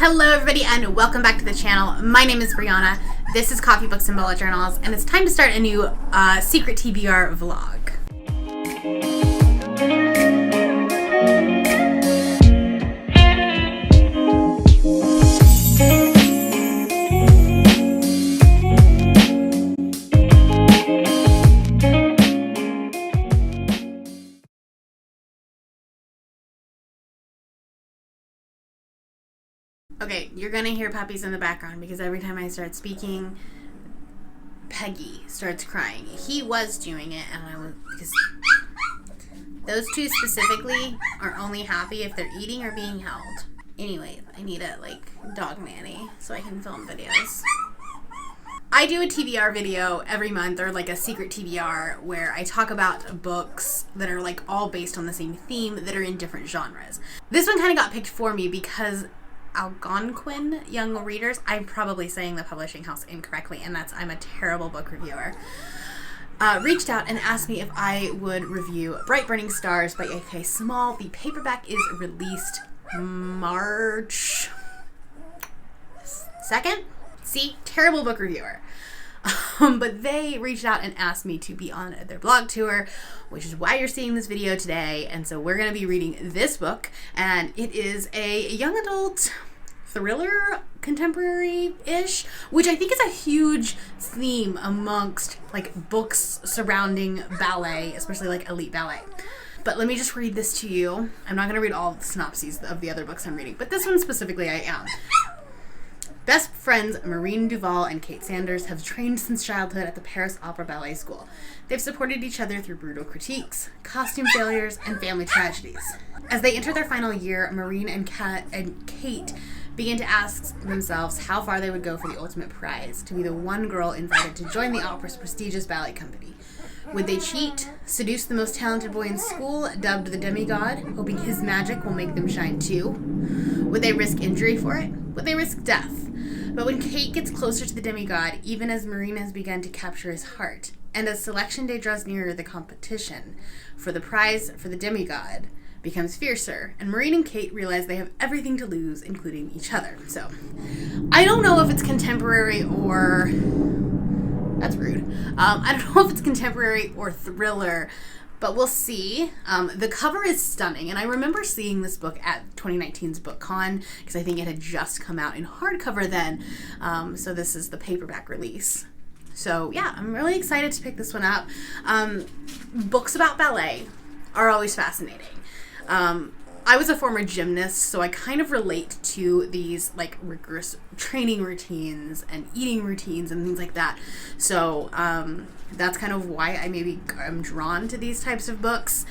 Hello everybody and welcome back to the channel. My name is Brianna. This is Coffee Books and Bullet Journals and it's time to start a new secret TBR vlog. Okay, you're gonna hear puppies in the background because every time I start speaking, Peggy starts crying. He was doing it, and because those two specifically are only happy if they're eating or being held. Anyway, I need a dog nanny so I can film videos. I do a TBR video every month, or a secret TBR, where I talk about books that are all based on the same theme that are in different genres. This one kind of got picked for me because Algonquin Young Readers, I'm probably saying the publishing house incorrectly, and I'm a terrible book reviewer, reached out and asked me if I would review Bright Burning Stars by A.K. Small. The paperback is released March 2nd? See? Terrible book reviewer. But they reached out and asked me to be on their blog tour, which is why you're seeing this video today. And so we're going to be reading this book, and it is a young adult thriller, contemporary-ish, which I think is a huge theme amongst books surrounding ballet, especially elite ballet. But let me just read this to you. I'm not going to read all the synopses of the other books I'm reading, but this one specifically I am. Best friends Maureen Duval and Kate Sanders have trained since childhood at the Paris Opera Ballet School. They've supported each other through brutal critiques, costume failures, and family tragedies. As they enter their final year, Maureen and Kate begin to ask themselves how far they would go for the ultimate prize, to be the one girl invited to join the opera's prestigious ballet company. Would they cheat, seduce the most talented boy in school, dubbed the demigod, hoping his magic will make them shine too? Would they risk injury for it? Would they risk death? But when Kate gets closer to the demigod, even as Maureen has begun to capture his heart, and as selection day draws nearer, the competition for the prize for the demigod becomes fiercer, and Maureen and Kate realize they have everything to lose, including each other. So, I don't know if it's contemporary or... That's rude. I don't know if it's contemporary or thriller, but we'll see. The cover is stunning, and I remember seeing this book at 2019's BookCon, because I think it had just come out in hardcover then, so this is the paperback release. So yeah, I'm really excited to pick this one up. Books about ballet are always fascinating. I was a former gymnast, so I kind of relate to these rigorous training routines and eating routines and things like that. So that's kind of why I'm drawn to these types of books.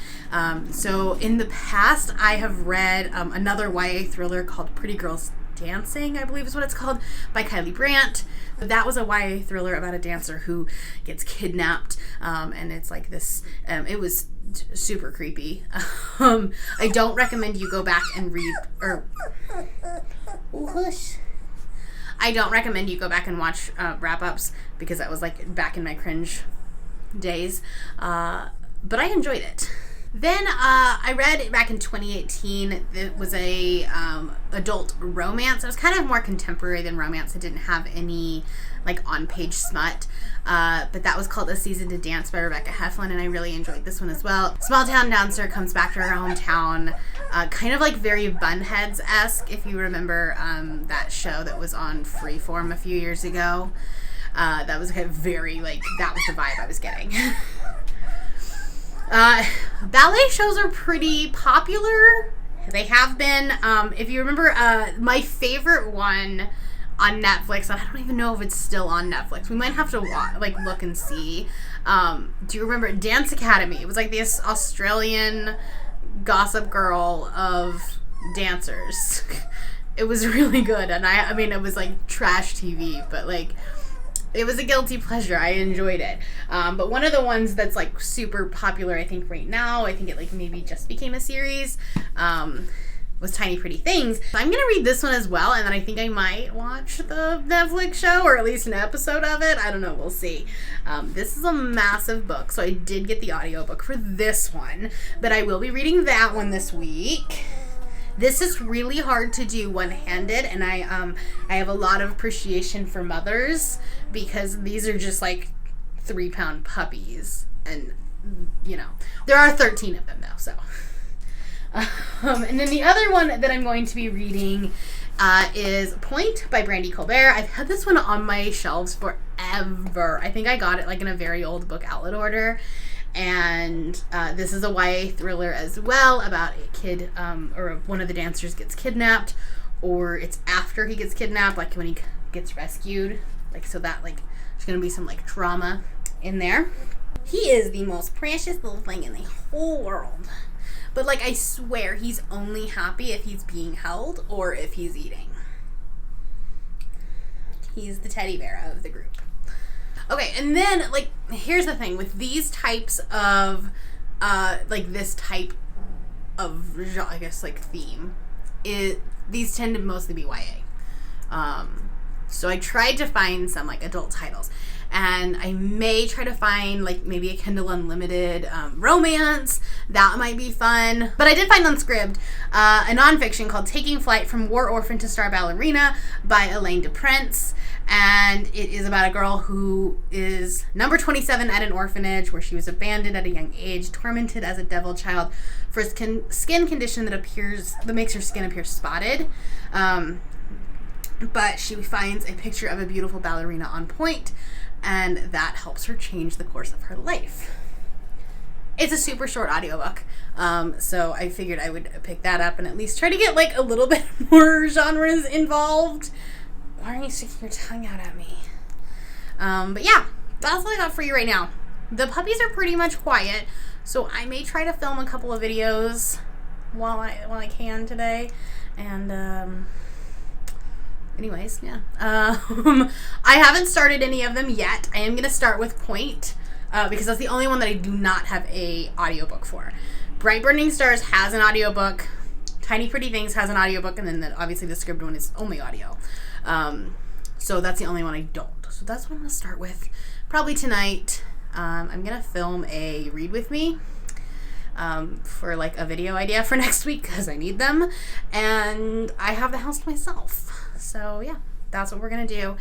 So in the past, I have read another YA thriller called Pretty Girls Dancing, I believe is what it's called, by Kylie Brandt. That was a YA thriller about a dancer who gets kidnapped, and it's this, it was super creepy. I don't recommend you go back and read, I don't recommend you go back and watch wrap-ups, because that was back in my cringe days, but I enjoyed it. Then I read back in 2018, it was a adult romance. It was kind of more contemporary than romance. It didn't have any on-page smut, but that was called A Season to Dance by Rebecca Heflin, and I really enjoyed this one as well. Small town dancer comes back to her hometown, kind of very Bunheads-esque, if you remember that show that was on Freeform a few years ago. That was that was the vibe I was getting. Ballet shows are pretty popular. They have been. If you remember, my favorite one on Netflix, I don't even know if it's still on Netflix. We might have to look and see. Do you remember Dance Academy? It was this Australian Gossip Girl of dancers. It was really good, and I mean, it was trash TV, but it was a guilty pleasure. I enjoyed it. But one of the ones that's super popular, I think right now, I think it maybe just became a series, was Tiny Pretty Things. So I'm gonna read this one as well, and then I think I might watch the Netflix show, or at least an episode of it. I don't know, we'll see. This is a massive book, so I did get the audiobook for this one, but I will be reading that one this week. This is really hard to do one-handed, and I have a lot of appreciation for mothers because these are just like 3-pound puppies, and you know, there are 13 of them though, so. And then the other one that I'm going to be reading is Point by Brandy Colbert. I've had this one on my shelves forever. I think I got it like in a very old book outlet order. And this is a YA thriller as well about a kid or one of the dancers gets kidnapped, or it's after he gets kidnapped, like when he gets rescued. Like, so that like there's going to be some like drama in there. He is the most precious little thing in the whole world. But, like, I swear he's only happy if he's being held or if he's eating. He's the teddy bear of the group. Okay, and then, like, here's the thing. With these types of, like, this type of, I guess, like, theme, these tend to mostly be YA. So I tried to find some, like, adult titles. And I may try to find, like, maybe a Kindle Unlimited romance. That might be fun. But I did find on Scribd a nonfiction called Taking Flight from War Orphan to Star Ballerina by Elaine DePrince. And it is about a girl who is number 27 at an orphanage where she was abandoned at a young age, tormented as a devil child for a skin condition that makes her skin appear spotted. But she finds a picture of a beautiful ballerina on point, and that helps her change the course of her life. It's a super short audiobook, so I figured I would pick that up and at least try to get like a little bit more genres involved. Why are you sticking your tongue out at me? But yeah, that's all I got for you right now. The puppies are pretty much quiet, so I may try to film a couple of videos while I can today, and anyways, yeah. I haven't started any of them yet. I am going to start with Point, because that's the only one that I do not have a audiobook for. Bright Burning Stars has an audiobook. Tiny Pretty Things has an audiobook, and then obviously the Scribd one is only audio. So that's the only one I don't. So that's what I'm going to start with. Probably tonight. I'm going to film a read with me for like a video idea for next week because I need them. And I have the house to myself. So yeah, that's what we're going to do.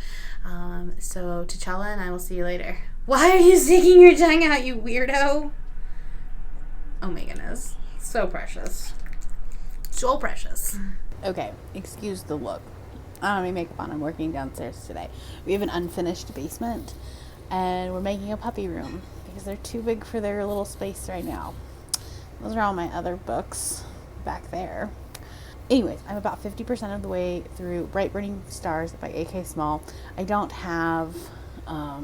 So T'Challa and I will see you later. Why are you sticking your tongue out, you weirdo? Oh my goodness. So precious. So precious. Okay, excuse the look. I don't have any makeup on. I'm working downstairs today. We have an unfinished basement, and we're making a puppy room because they're too big for their little space right now. Those are all my other books back there. Anyways, I'm about 50% of the way through Bright Burning Stars by A.K. Small. I don't have a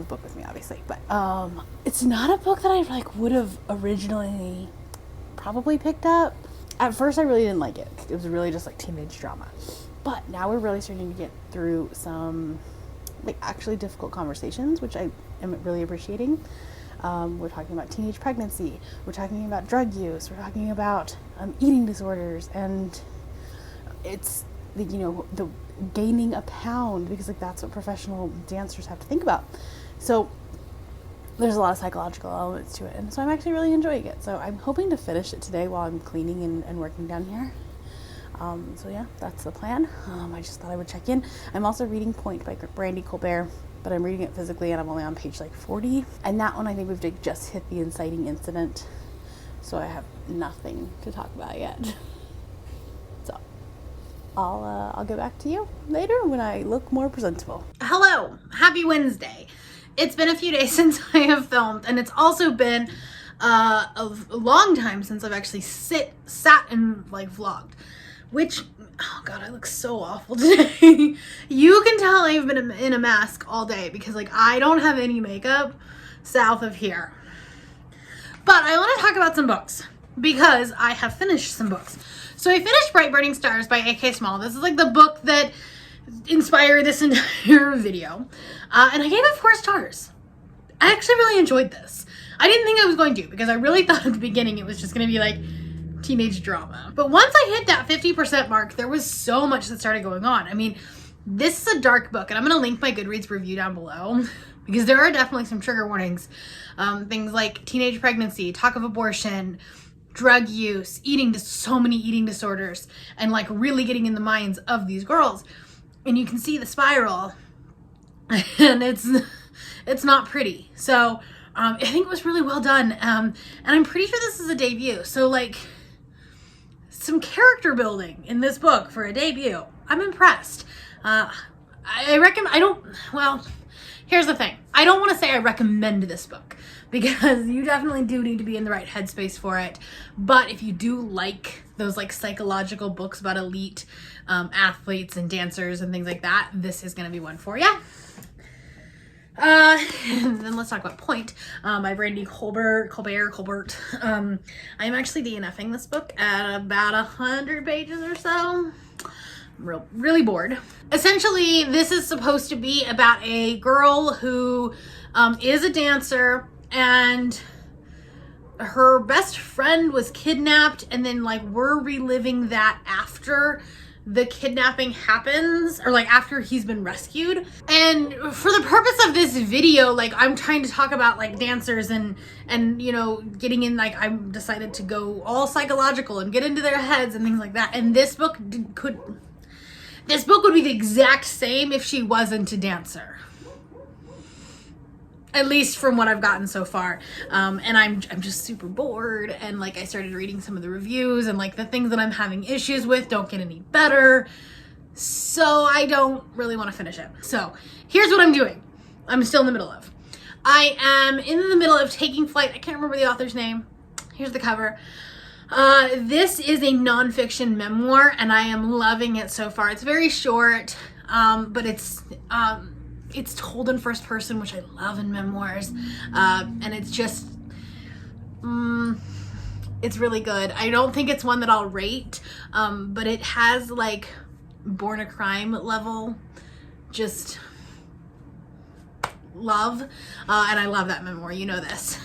book with me, obviously, but it's not a book that I like would have originally probably picked up. At first, I really didn't like it. It was really just like teenage drama. But now we're really starting to get through some like actually difficult conversations, which I am really appreciating. We're talking about teenage pregnancy. We're talking about drug use. We're talking about eating disorders, and it's the gaining a pound, because like that's what professional dancers have to think about. So there's a lot of psychological elements to it, and so I'm actually really enjoying it. So I'm hoping to finish it today while I'm cleaning and working down here. So yeah, that's the plan. I just thought I would check in. I'm also reading Point by Brandy Colbert, but I'm reading it physically and I'm only on page like 40. And that one I think we've just hit the inciting incident, so I have nothing to talk about yet. So I'll get back to you later when I look more presentable. Hello, happy Wednesday. It's been a few days since I have filmed, and it's also been a long time since I've actually sat and like vlogged, which, oh god, I look so awful today. You can tell I've been in a mask all day because like I don't have any makeup south of here. But I want to talk about some books because I have finished some books. So I finished Bright Burning Stars by A.K. Small. This is like the book that inspired this entire video. And I gave it 4 stars. I actually really enjoyed this. I didn't think I was going to, because I really thought at the beginning it was just going to be like teenage drama. But once I hit that 50% mark, there was so much that started going on. I mean, this is a dark book, and I'm going to link my Goodreads review down below because there are definitely some trigger warnings. Things like teenage pregnancy, talk of abortion, drug use, so many eating disorders, and like really getting in the minds of these girls. And you can see the spiral, and it's not pretty. So I think it was really well done. And I'm pretty sure this is a debut. So like some character building in this book for a debut. I'm impressed. Here's the thing. I don't want to say I recommend this book, because you definitely do need to be in the right headspace for it. But if you do like those like psychological books about elite athletes and dancers and things like that, this is going to be one for you. And then let's talk about Point by Brandy Colbert. I'm actually DNFing this book at about 100 pages or so. I'm really bored. Essentially, this is supposed to be about a girl who is a dancer, and her best friend was kidnapped, and then like we're reliving that after the kidnapping happens, or like after he's been rescued. And for the purpose of this video, like I'm trying to talk about like dancers and you know, getting in, like I decided to go all psychological and get into their heads and things like that. And this book would be the exact same if she wasn't a dancer. At least from what I've gotten so far. And I'm just super bored, and like I started reading some of the reviews, and like the things that I'm having issues with don't get any better. So I don't really want to finish it. So here's what I'm doing. I'm still in the middle of. I am in the middle of Taking Flight. I can't remember the author's name. Here's the cover. This is a nonfiction memoir, and I am loving it so far. It's very short, but it's told in first person, which I love in memoirs, and it's just, it's really good. I don't think it's one that I'll rate, but it has like Born a Crime level, just love, and I love that memoir, you know this.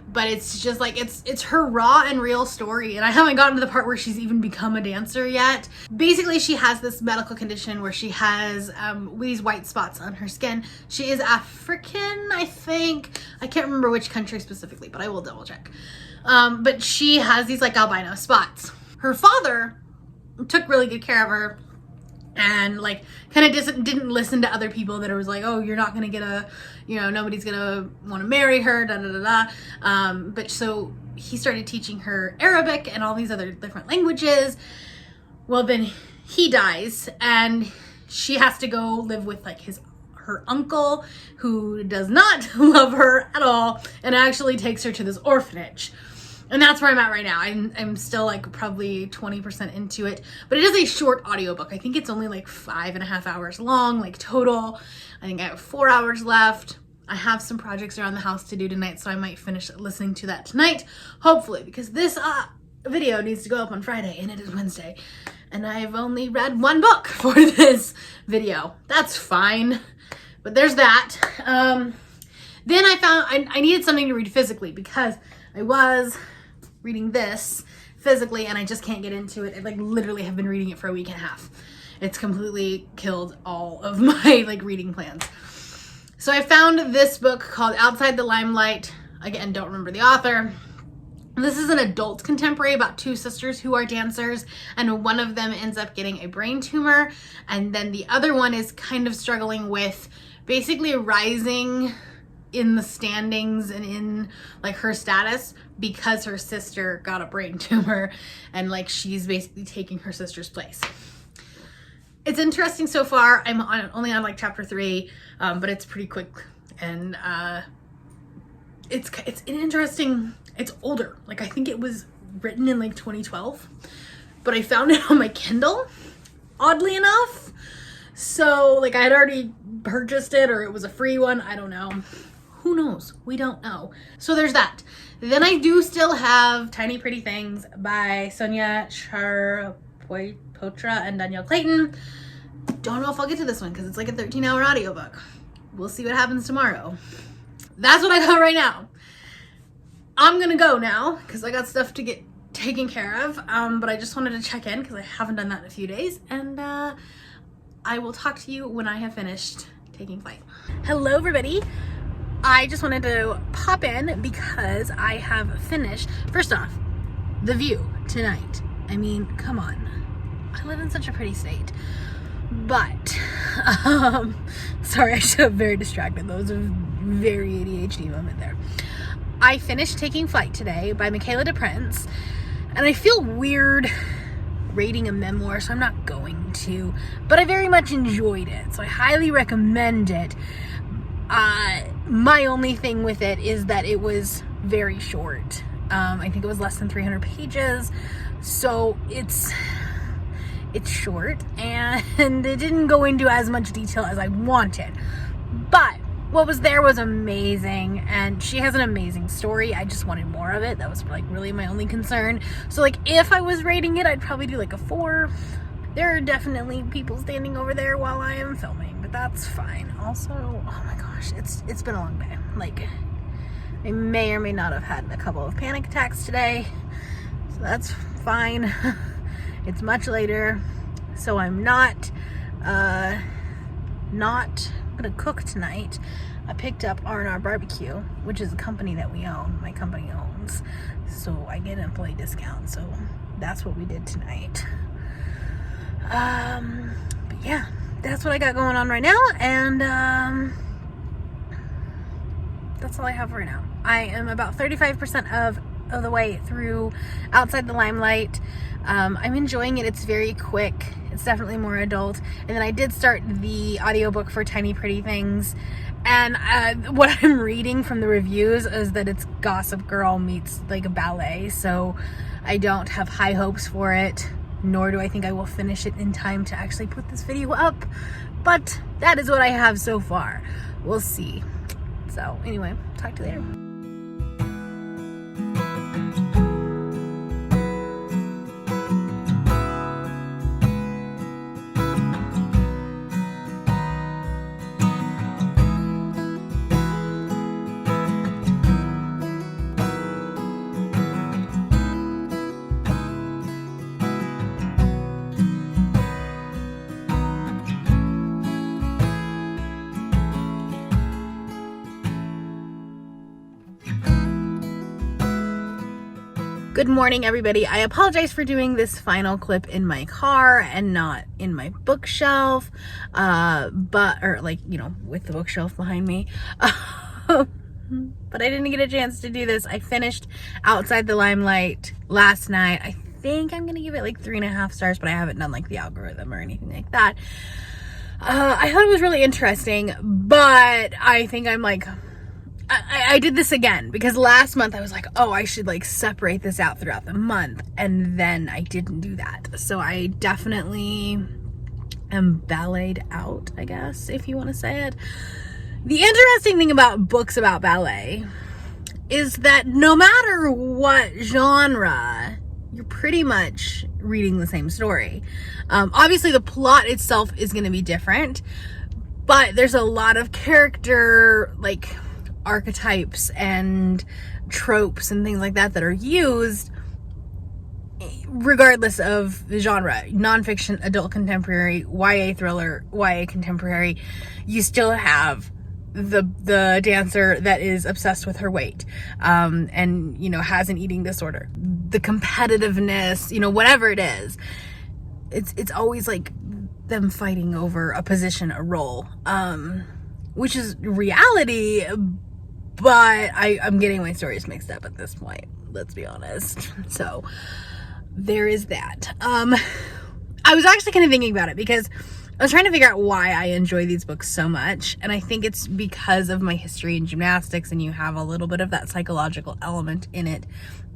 But it's just like, it's her raw and real story. And I haven't gotten to the part where she's even become a dancer yet. Basically, she has this medical condition where she has these white spots on her skin. She is African, I think. I can't remember which country specifically, but I will double check. But she has these like albino spots. Her father took really good care of her, and like kind of didn't listen to other people that it was like, oh, you're not gonna get nobody's gonna want to marry her, but so he started teaching her Arabic and all these other different languages. Well, then he dies, and she has to go live with like her uncle, who does not love her at all, and actually takes her to this orphanage. And that's where I'm at right now. I'm still like probably 20% into it, but it is a short audiobook. I think it's only like 5.5 hours long, like total. I think I have 4 hours left. I have some projects around the house to do tonight, so I might finish listening to that tonight, hopefully, because this video needs to go up on Friday, and it is Wednesday, and I've only read one book for this video. That's fine, but there's that. Then I found I needed something to read physically, because I was reading this physically and I just can't get into it. I like literally have been reading it for a week and a half. It's completely killed all of my like reading plans. So I found this book called Outside the Limelight. Again, don't remember the author. This is an adult contemporary about two sisters who are dancers, and one of them ends up getting a brain tumor, and then the other one is kind of struggling with basically rising in the standings and in like her status because her sister got a brain tumor, and like she's basically taking her sister's place. It's interesting so far. I'm only on like chapter 3, but it's pretty quick, and it's an interesting. It's older. Like I think it was written in like 2012, but I found it on my Kindle, oddly enough. So like I had already purchased it, or it was a free one. I don't know. Who knows? We don't know. So there's that. Then I do still have Tiny Pretty Things by Sonia Charapotra and Danielle Clayton. Don't know if I'll get to this one because it's like a 13-hour audiobook. We'll see what happens tomorrow. That's what I got right now. I'm gonna go now because I got stuff to get taken care of, but I just wanted to check in because I haven't done that in a few days, and I will talk to you when I have finished Taking Flight. Hello everybody. I just wanted to pop in because I have finished. First off, the view tonight. I mean, come on. I live in such a pretty state. But, sorry, I showed up very distracted. That was a very ADHD moment there. I finished Taking Flight today by Michaela DePrince, and I feel weird rating a memoir, so I'm not going to, but I very much enjoyed it, so I highly recommend it. My only thing with it is that it was very short. I think it was less than 300 pages, so it's short, and it didn't go into as much detail as I wanted, but what was there was amazing, and she has an amazing story. I just wanted more of it. That was like really my only concern. So like if I was rating it, I'd probably do like a 4. There are definitely people standing over there while I am filming, but that's fine. Also, oh my gosh, it's been a long day. Like, I may or may not have had a couple of panic attacks today, so that's fine. It's much later, so I'm not gonna cook tonight. I picked up R&R Barbecue, which is a company that we own, my company owns, so I get an employee discount, so that's what we did tonight. But yeah, that's what I got going on right now, and that's all I have right now. I am about 35% of the way through Outside the Limelight. I'm enjoying it. It's very quick. It's definitely more adult. And then I did start the audiobook for Tiny Pretty Things. And what I'm reading from the reviews is that it's Gossip Girl meets like a ballet. So I don't have high hopes for it, nor do I think I will finish it in time to actually put this video up. But that is what I have so far. We'll see. So anyway, talk to you later. Good morning, everybody. I apologize for doing this final clip in my car and not in my bookshelf, with the bookshelf behind me. But I didn't get a chance to do this. I finished Outside the Limelight last night. I think I'm gonna give it like 3.5 stars, but I haven't done like the algorithm or anything like that. I thought it was really interesting, but I think I'm like, I did this again because last month I was like, oh, I should like separate this out throughout the month, and then I didn't do that. So I definitely am balleted out, I guess, if you want to say it. The interesting thing about books about ballet is that no matter what genre, you're pretty much reading the same story. Obviously the plot itself is going to be different, but there's a lot of character like archetypes and tropes and things like that are used regardless of the genre. Nonfiction, adult contemporary, YA thriller, YA contemporary, you still have the dancer that is obsessed with her weight, and has an eating disorder, the competitiveness, whatever it is, it's always like them fighting over a position, a role, which is reality. But I'm getting my stories mixed up at this point, let's be honest. So there is that. I was actually kind of thinking about it because I was trying to figure out why I enjoy these books so much. And I think it's because of my history in gymnastics, and you have a little bit of that psychological element in it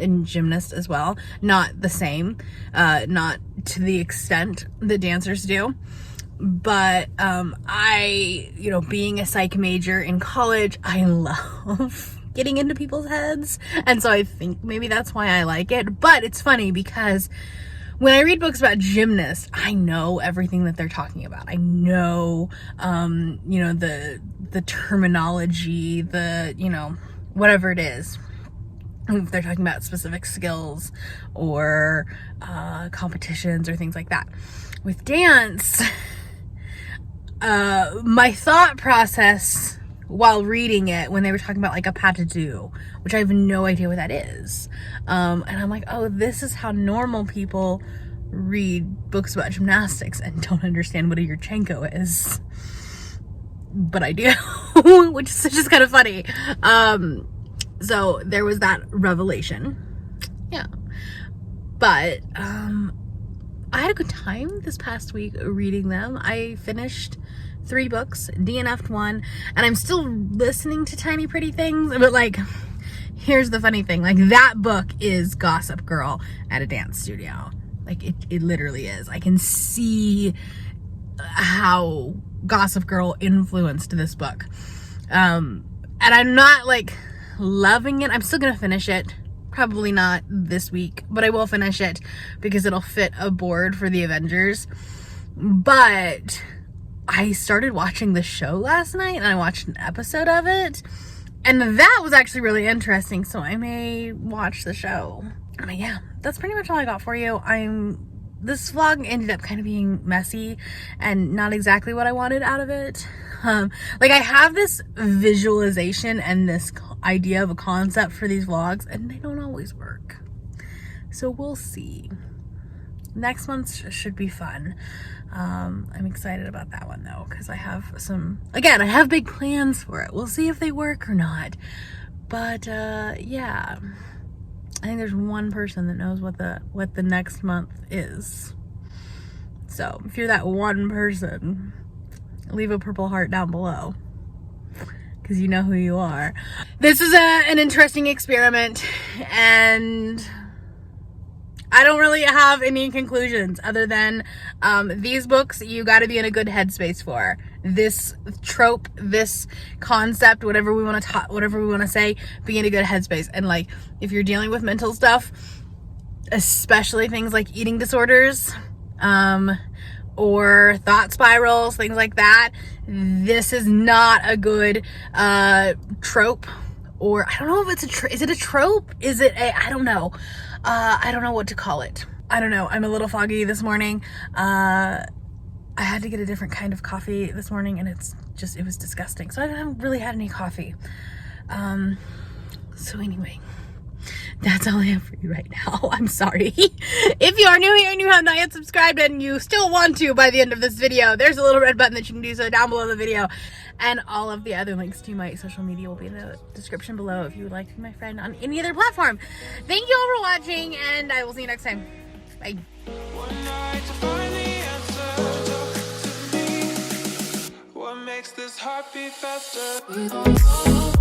in gymnast as well. Not the same, not to the extent that dancers do. But being a psych major in college, I love getting into people's heads, and so I think maybe that's why I like it. But it's funny because when I read books about gymnasts, I know everything that they're talking about. I know the terminology, whatever it is, if they're talking about specific skills or competitions or things like that. With dance, my thought process while reading it when they were talking about like a pas de deux, which I have no idea what that is. And I'm like, oh, this is how normal people read books about gymnastics and don't understand what a Yurchenko is. But I do, which is just kind of funny. So there was that revelation. Yeah. But I had a good time this past week reading them. I finished 3 books, DNF'd 1, and I'm still listening to Tiny Pretty Things. But like, here's the funny thing, like that book is Gossip Girl at a dance studio. Like it literally is. I can see how Gossip Girl influenced this book. And I'm not like loving it. I'm still gonna finish it. Probably not this week, but I will finish it because it'll fit a board for the Avengers. But I started watching the show last night and I watched an episode of it, and that was actually really interesting, so I may watch the show. But yeah, that's pretty much all I got for you. This vlog ended up kind of being messy and not exactly what I wanted out of it. Like I have this visualization and this idea of a concept for these vlogs, and they don't always work. So we'll see. Next month should be fun. I'm excited about that one though, because I have I have big plans for it. We'll see if they work or not. But yeah, I think there's one person that knows what the next month is. So if you're that one person, leave a purple heart down below, because you know who you are. This is an interesting experiment, and I don't really have any conclusions other than these books you got to be in a good headspace for. This trope, this concept, whatever we want to say, be in a good headspace. And like, if you're dealing with mental stuff, especially things like eating disorders, or thought spirals, things like that, this is not a good trope. Or I don't know if is it a trope? Is it I don't know. I don't know what to call it. I don't know. I'm a little foggy this morning. I had to get a different kind of coffee this morning, and it was disgusting. So I haven't really had any coffee. So anyway, that's all I have for you right now. I'm sorry. If you are new here and you have not yet subscribed and you still want to by the end of this video, there's a little red button that you can do so down below the video. And all of the other links to my social media will be in the description below if you would like to be my friend on any other platform. Thank you all for watching, and I will see you next time. Bye. What makes this heart beat faster?